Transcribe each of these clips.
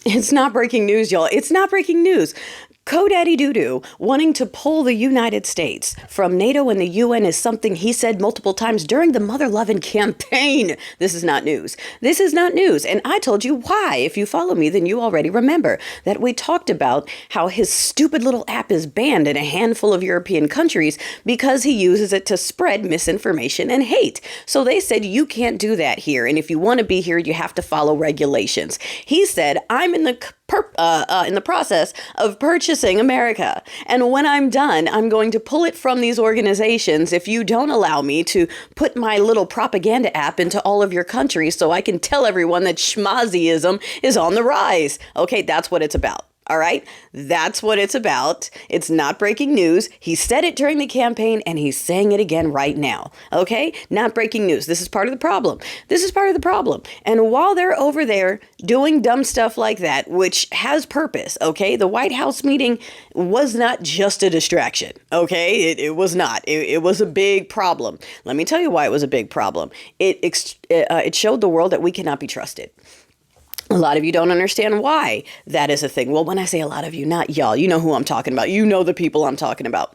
It's not breaking news, y'all. It's not breaking news. Daddy Doo-Doo wanting to pull the United States from NATO and the UN is something he said multiple times during the Mother Lovin' campaign. This is not news. This is not news. And I told you why. If you follow me, then you already remember that we talked about how his stupid little app is banned in a handful of European countries because he uses it to spread misinformation and hate. So they said, you can't do that here. And if you want to be here, you have to follow regulations. He said, I'm in the process of purchasing America. And when I'm done, I'm going to pull it from these organizations if you don't allow me to put my little propaganda app into all of your countries so I can tell everyone that schmaziism is on the rise. Okay, that's what it's about. All right, that's what it's about. It's not breaking news. He said it during the campaign and he's saying it again right now. Okay, not breaking news. This is part of the problem. This is part of the problem. And while they're over there doing dumb stuff like that, which has purpose, okay, the White House meeting was not just a distraction. Okay, it was not. It was a big problem. Let me tell you why it was a big problem. It showed the world that we cannot be trusted. A lot of you don't understand why that is a thing. Well, when I say a lot of you, not y'all, you know who I'm talking about. You know the people I'm talking about.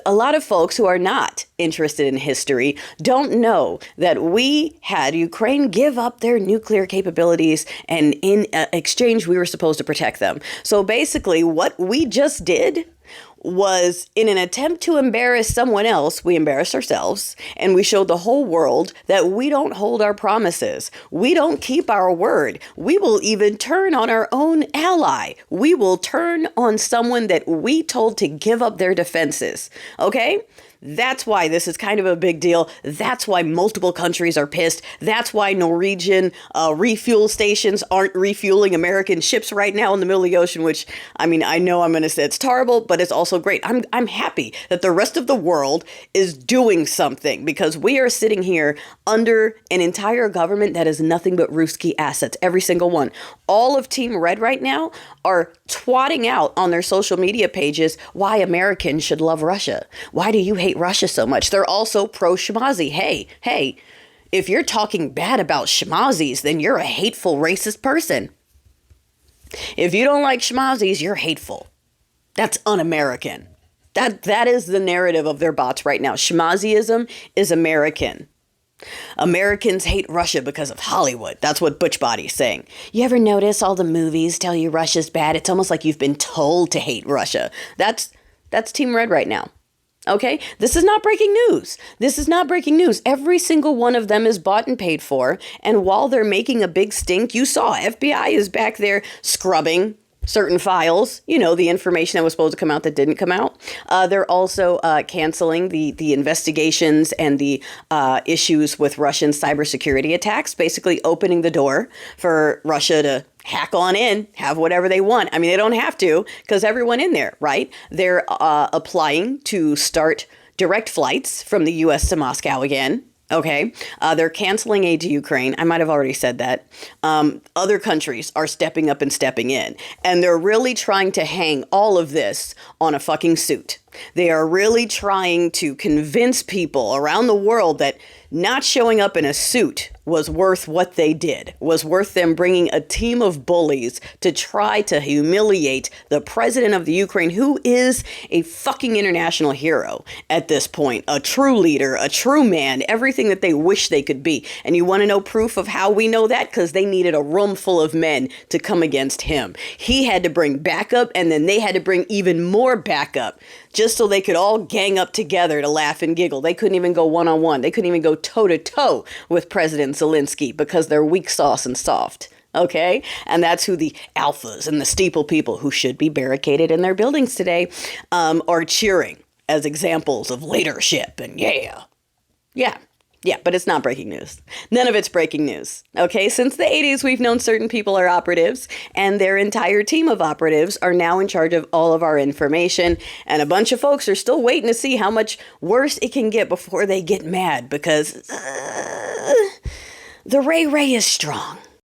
A lot of folks who are not interested in history don't know that we had Ukraine give up their nuclear capabilities, and in exchange, we were supposed to protect them. So basically, what we just did was, in an attempt to embarrass someone else, we embarrassed ourselves, and we showed the whole world that we don't hold our promises. We don't keep our word. We will even turn on our own ally. We will turn on someone that we told to give up their defenses. Okay? That's why this is kind of a big deal. That's why multiple countries are pissed. That's why Norwegian refuel stations aren't refueling American ships right now in the middle of the ocean, which, I mean, I know I'm going to say it's terrible, but it's also great. I'm happy that the rest of the world is doing something, because we are sitting here under an entire government that is nothing but Ruski assets, every single one. All of Team Red right now are twatting out on their social media pages why Americans should love Russia. Why do you hate Russia so much? They're also pro-Shmazi. Hey, if you're talking bad about Shmazis, then you're a hateful, racist person. If you don't like Shmazis, you're hateful. That's un-American. That is the narrative of their bots right now. Shmaziism is American. Americans hate Russia because of Hollywood. That's what Butch Body's saying. You ever notice all the movies tell you Russia's bad? It's almost like you've been told to hate Russia. That's Team Red right now. Okay, this is not breaking news. This is not breaking news. Every single one of them is bought and paid for. And while they're making a big stink, you saw FBI is back there scrubbing certain files, you know, the information that was supposed to come out that didn't come out. They're also canceling the investigations and the issues with Russian cybersecurity attacks, basically opening the door for Russia to hack on in, have whatever they want. I mean, they don't have to, because everyone in there, right? They're applying to start direct flights from the U.S. to Moscow again. Okay, they're canceling aid to Ukraine. I might have already said that. Other countries are stepping up and stepping in. And they're really trying to hang all of this on a fucking suit. They are really trying to convince people around the world that not showing up in a suit was worth what they did, was worth them bringing a team of bullies to try to humiliate the president of the Ukraine, who is a fucking international hero at this point, a true leader, a true man, everything that they wish they could be. And you want to know proof of how we know that? Because they needed a room full of men to come against him. He had to bring backup, and then they had to bring even more backup just so they could all gang up together to laugh and giggle. They couldn't even go one-on-one. They couldn't even go toe-to-toe with President Zelensky because they're weak sauce and soft. Okay? And that's who the alphas and the steeple people who should be barricaded in their buildings today are cheering as examples of leadership. And yeah, but it's not breaking news. None of it's breaking news. Okay, since the 80s, we've known certain people are operatives, and their entire team of operatives are now in charge of all of our information. And a bunch of folks are still waiting to see how much worse it can get before they get mad, because the Ray is strong.